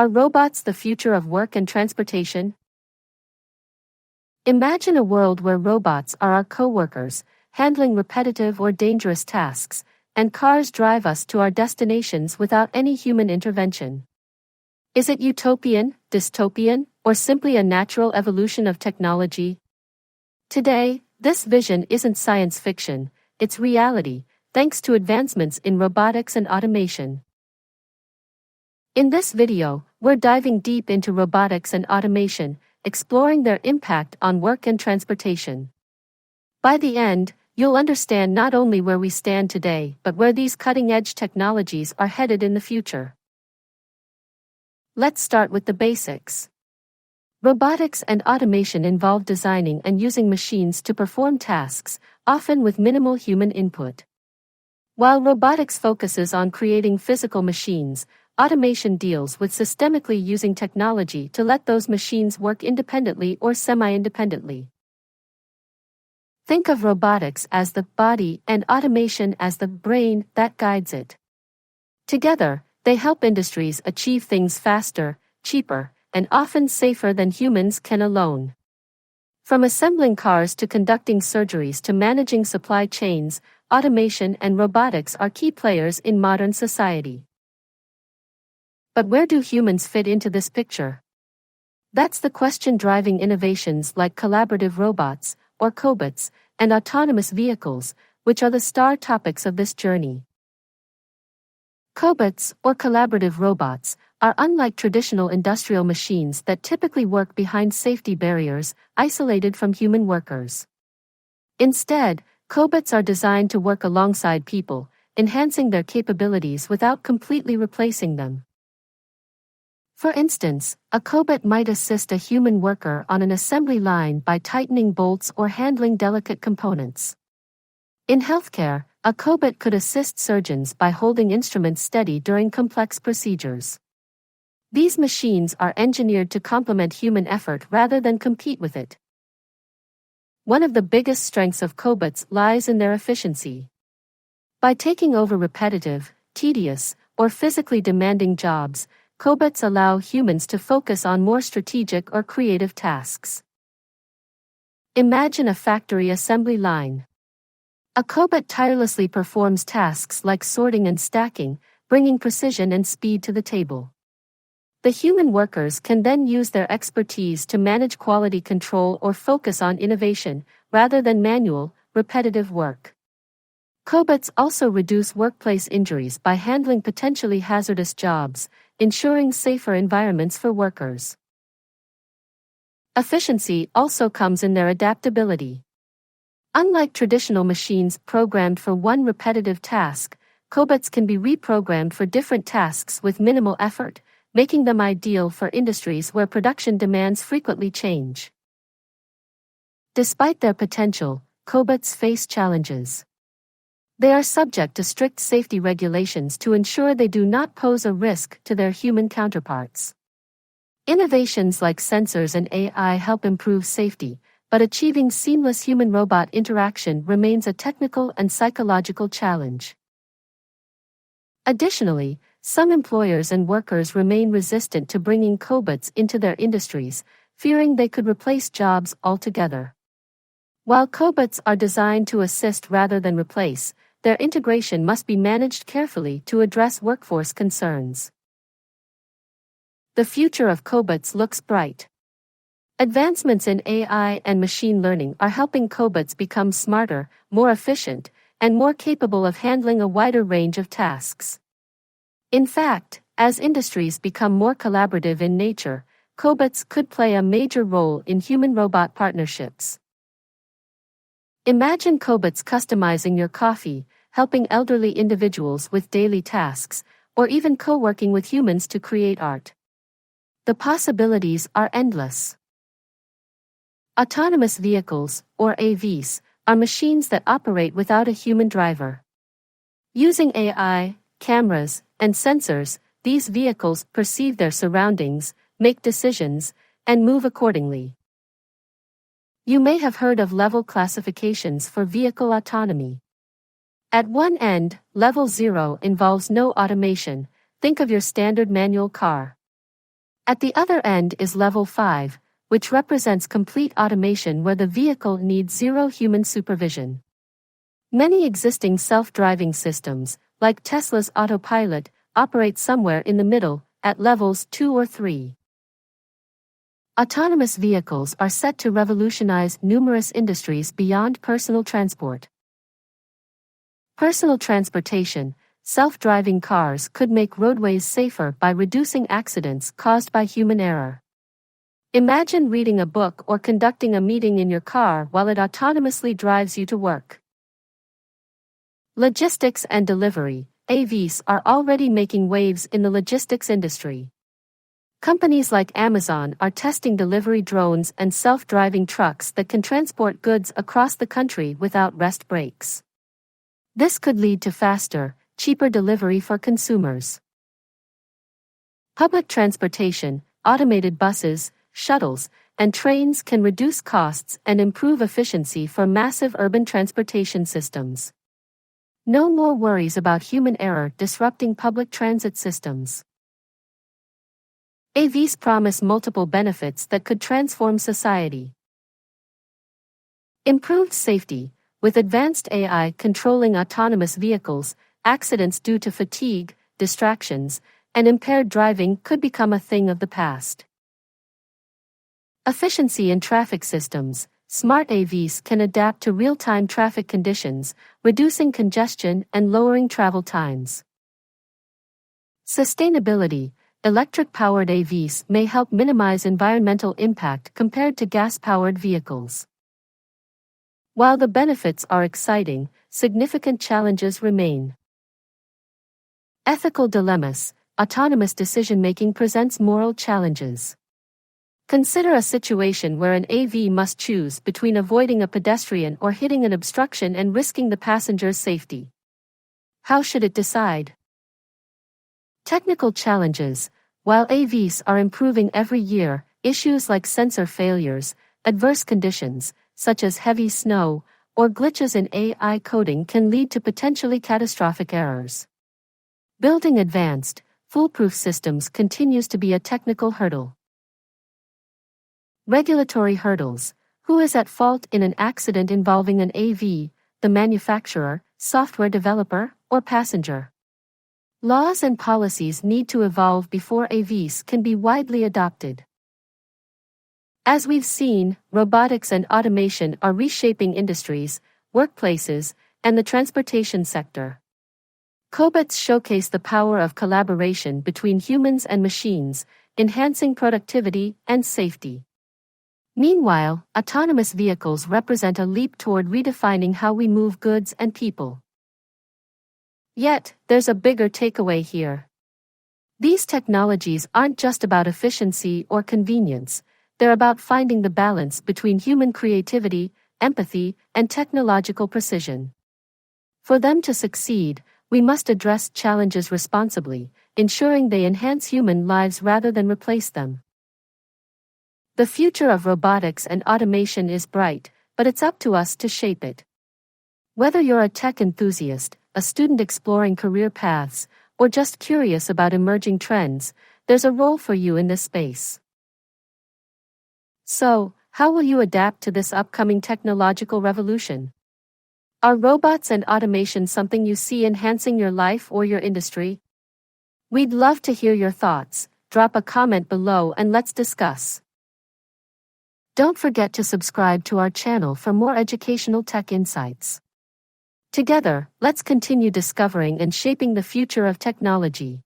Are robots the future of work and transportation? Imagine a world where robots are our co-workers, handling repetitive or dangerous tasks, and cars drive us to our destinations without any human intervention. Is it utopian, dystopian, or simply a natural evolution of technology? Today, this vision isn't science fiction, it's reality, thanks to advancements in robotics and automation. In this video, we're diving deep into robotics and automation, exploring their impact on work and transportation. By the end, you'll understand not only where we stand today, but where these cutting-edge technologies are headed in the future. Let's start with the basics. Robotics and automation involve designing and using machines to perform tasks, often with minimal human input. While robotics focuses on creating physical machines, automation deals with systemically using technology to let those machines work independently or semi-independently. Think of robotics as the body and automation as the brain that guides it. Together, they help industries achieve things faster, cheaper, and often safer than humans can alone. From assembling cars to conducting surgeries to managing supply chains, automation and robotics are key players in modern society. But where do humans fit into this picture? That's the question driving innovations like collaborative robots, or cobots, and autonomous vehicles, which are the star topics of this journey. Cobots, or collaborative robots, are unlike traditional industrial machines that typically work behind safety barriers, isolated from human workers. Instead, cobots are designed to work alongside people, enhancing their capabilities without completely replacing them. For instance, a cobot might assist a human worker on an assembly line by tightening bolts or handling delicate components. In healthcare, a cobot could assist surgeons by holding instruments steady during complex procedures. These machines are engineered to complement human effort rather than compete with it. One of the biggest strengths of cobots lies in their efficiency. By taking over repetitive, tedious, or physically demanding jobs, cobots allow humans to focus on more strategic or creative tasks. Imagine a factory assembly line. A cobot tirelessly performs tasks like sorting and stacking, bringing precision and speed to the table. The human workers can then use their expertise to manage quality control or focus on innovation, rather than manual, repetitive work. Cobots also reduce workplace injuries by handling potentially hazardous jobs, ensuring safer environments for workers. Efficiency also comes in their adaptability. Unlike traditional machines programmed for one repetitive task, cobots can be reprogrammed for different tasks with minimal effort, making them ideal for industries where production demands frequently change. Despite their potential, cobots face challenges. They are subject to strict safety regulations to ensure they do not pose a risk to their human counterparts. Innovations like sensors and AI help improve safety, but achieving seamless human-robot interaction remains a technical and psychological challenge. Additionally, some employers and workers remain resistant to bringing cobots into their industries, fearing they could replace jobs altogether. While cobots are designed to assist rather than replace, their integration must be managed carefully to address workforce concerns. The future of cobots looks bright. Advancements in AI and machine learning are helping cobots become smarter, more efficient, and more capable of handling a wider range of tasks. In fact, as industries become more collaborative in nature, cobots could play a major role in human-robot partnerships. Imagine cobots customizing your coffee, helping elderly individuals with daily tasks, or even co-working with humans to create art. The possibilities are endless. Autonomous vehicles, or AVs, are machines that operate without a human driver. Using AI, cameras, and sensors, these vehicles perceive their surroundings, make decisions, and move accordingly. You may have heard of level classifications for vehicle autonomy. At one end, level 0 involves no automation. Think of your standard manual car. At the other end is Level 5, which represents complete automation where the vehicle needs zero human supervision. Many existing self-driving systems, like Tesla's autopilot, operate somewhere in the middle, at levels 2 or 3. Autonomous vehicles are set to revolutionize numerous industries beyond personal transport. Personal transportation, self-driving cars could make roadways safer by reducing accidents caused by human error. Imagine reading a book or conducting a meeting in your car while it autonomously drives you to work. Logistics and delivery, AVs are already making waves in the logistics industry. Companies like Amazon are testing delivery drones and self-driving trucks that can transport goods across the country without rest breaks. This could lead to faster, cheaper delivery for consumers. Public transportation, automated buses, shuttles, and trains can reduce costs and improve efficiency for massive urban transportation systems. No more worries about human error disrupting public transit systems. AVs promise multiple benefits that could transform society. Improved safety. With advanced AI controlling autonomous vehicles, accidents due to fatigue, distractions, and impaired driving could become a thing of the past. Efficiency in traffic systems. Smart AVs can adapt to real-time traffic conditions, reducing congestion and lowering travel times. Sustainability. Electric-powered AVs may help minimize environmental impact compared to gas-powered vehicles. While the benefits are exciting, significant challenges remain. Ethical dilemmas. Autonomous decision-making presents moral challenges. Consider a situation where an AV must choose between avoiding a pedestrian or hitting an obstruction and risking the passenger's safety. How should it decide? Technical challenges. While AVs are improving every year, issues like sensor failures, adverse conditions, such as heavy snow, or glitches in AI coding can lead to potentially catastrophic errors. Building advanced, foolproof systems continues to be a technical hurdle. Regulatory hurdles. Who is at fault in an accident involving an AV, the manufacturer, software developer, or passenger? Laws and policies need to evolve before AVs can be widely adopted. As we've seen, robotics and automation are reshaping industries, workplaces, and the transportation sector. Cobots showcase the power of collaboration between humans and machines, enhancing productivity and safety. Meanwhile, autonomous vehicles represent a leap toward redefining how we move goods and people. Yet, there's a bigger takeaway here. These technologies aren't just about efficiency or convenience, they're about finding the balance between human creativity, empathy, and technological precision. For them to succeed, we must address challenges responsibly, ensuring they enhance human lives rather than replace them. The future of robotics and automation is bright, but it's up to us to shape it. Whether you're a tech enthusiast, a student exploring career paths, or just curious about emerging trends, there's a role for you in this space. So, how will you adapt to this upcoming technological revolution? Are robots and automation something you see enhancing your life or your industry? We'd love to hear your thoughts. Drop a comment below and let's discuss. Don't forget to subscribe to our channel for more educational tech insights. Together, let's continue discovering and shaping the future of technology.